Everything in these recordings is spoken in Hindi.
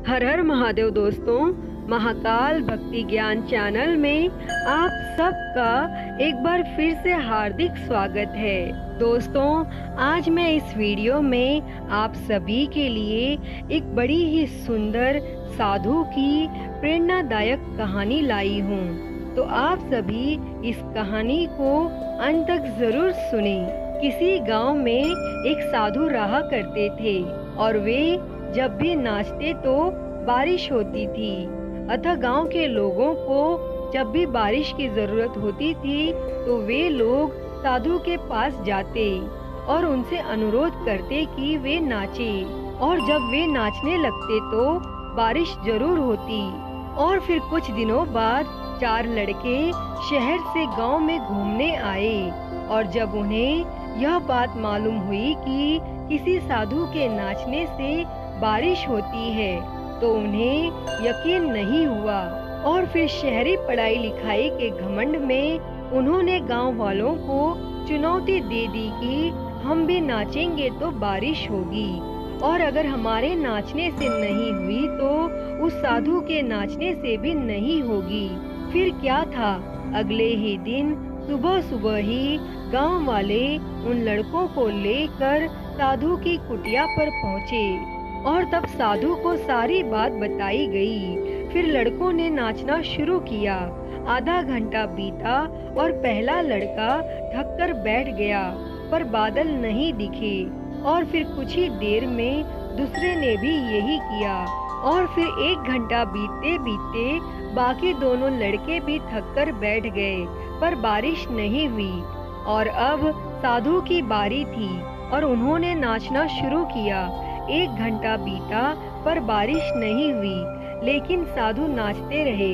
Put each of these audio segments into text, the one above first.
हर हर महादेव दोस्तों, महाकाल भक्ति ज्ञान चैनल में आप सबका एक बार फिर से हार्दिक स्वागत है। दोस्तों, आज मैं इस वीडियो में आप सभी के लिए एक बड़ी ही सुंदर साधु की प्रेरणादायक कहानी लाई हूँ। तो आप सभी इस कहानी को अंत तक जरूर सुने। किसी गांव में एक साधु रहा करते थे और वे जब भी नाचते तो बारिश होती थी। अतः गांव के लोगों को जब भी बारिश की जरूरत होती थी तो वे लोग साधु के पास जाते और उनसे अनुरोध करते कि वे नाचे, और जब वे नाचने लगते तो बारिश जरूर होती। और फिर कुछ दिनों बाद 4 लड़के शहर से गांव में घूमने आए, और जब उन्हें यह बात मालूम हुई कि किसी साधु के नाचने से बारिश होती है तो उन्हें यकीन नहीं हुआ। और फिर शहरी पढ़ाई लिखाई के घमंड में उन्होंने गांव वालों को चुनौती दे दी कि हम भी नाचेंगे तो बारिश होगी, और अगर हमारे नाचने से नहीं हुई तो उस साधु के नाचने से भी नहीं होगी। फिर क्या था, अगले ही दिन सुबह सुबह ही गांव वाले उन लड़कों को लेकर साधु की कुटिया पर पहुँचे, और तब साधु को सारी बात बताई गई। फिर लड़कों ने नाचना शुरू किया। आधा घंटा बीता और पहला लड़का थक कर बैठ गया, पर बादल नहीं दिखे। और फिर कुछ ही देर में दूसरे ने भी यही किया, और फिर 1 घंटा बीतते बीतते बाकी दोनों लड़के भी थक कर बैठ गए, पर बारिश नहीं हुई। और अब साधु की बारी थी और उन्होंने नाचना शुरू किया। 1 घंटा बीता पर बारिश नहीं हुई, लेकिन साधु नाचते रहे।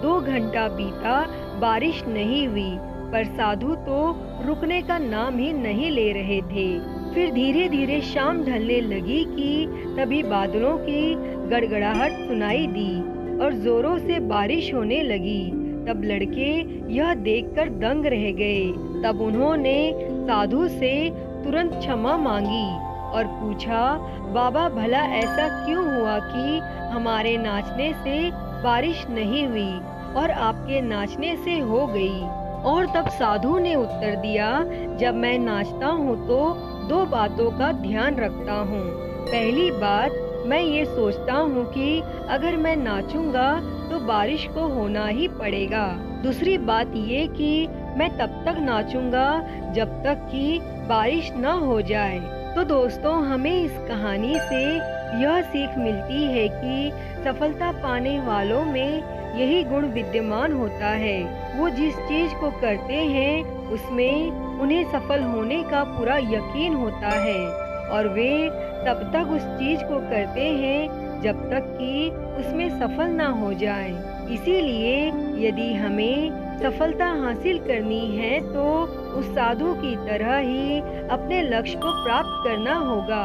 2 घंटा बीता, बारिश नहीं हुई, पर साधु तो रुकने का नाम ही नहीं ले रहे थे। फिर धीरे धीरे शाम ढलने लगी कि तभी बादलों की गड़गड़ाहट सुनाई दी और जोरों से बारिश होने लगी। तब लड़के यह देखकर दंग रह गए। तब उन्होंने साधु से तुरंत क्षमा मांगी और पूछा, बाबा भला ऐसा क्यों हुआ कि हमारे नाचने से बारिश नहीं हुई और आपके नाचने से हो गई? और तब साधु ने उत्तर दिया, जब मैं नाचता हूँ तो 2 बातों का ध्यान रखता हूँ। पहली बात, मैं ये सोचता हूँ कि अगर मैं नाचूंगा तो बारिश को होना ही पड़ेगा। दूसरी बात ये कि मैं तब तक नाचूंगा जब तक कि बारिश न हो जाए। तो दोस्तों, हमें इस कहानी से यह सीख मिलती है कि सफलता पाने वालों में यही गुण विद्यमान होता है। वो जिस चीज को करते हैं उसमें उन्हें सफल होने का पूरा यकीन होता है, और वे तब तक उस चीज को करते हैं जब तक कि उसमें सफल ना हो जाए। इसीलिए यदि हमें सफलता हासिल करनी है तो उस साधु की तरह ही अपने लक्ष्य को प्राप्त करना होगा।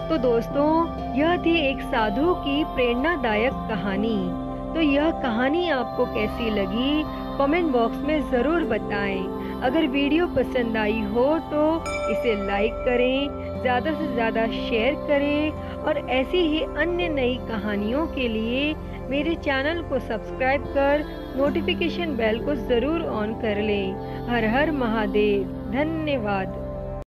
तो दोस्तों, यह थी एक साधु की प्रेरणादायक कहानी। तो यह कहानी आपको कैसी लगी कमेंट बॉक्स में जरूर बताएं। अगर वीडियो पसंद आई हो तो इसे लाइक करें, ज़्यादा से ज़्यादा शेयर करें, और ऐसी ही अन्य नई कहानियों के लिए मेरे चैनल को सब्सक्राइब कर नोटिफिकेशन बेल को ज़रूर ऑन कर लें। हर हर महादेव। धन्यवाद।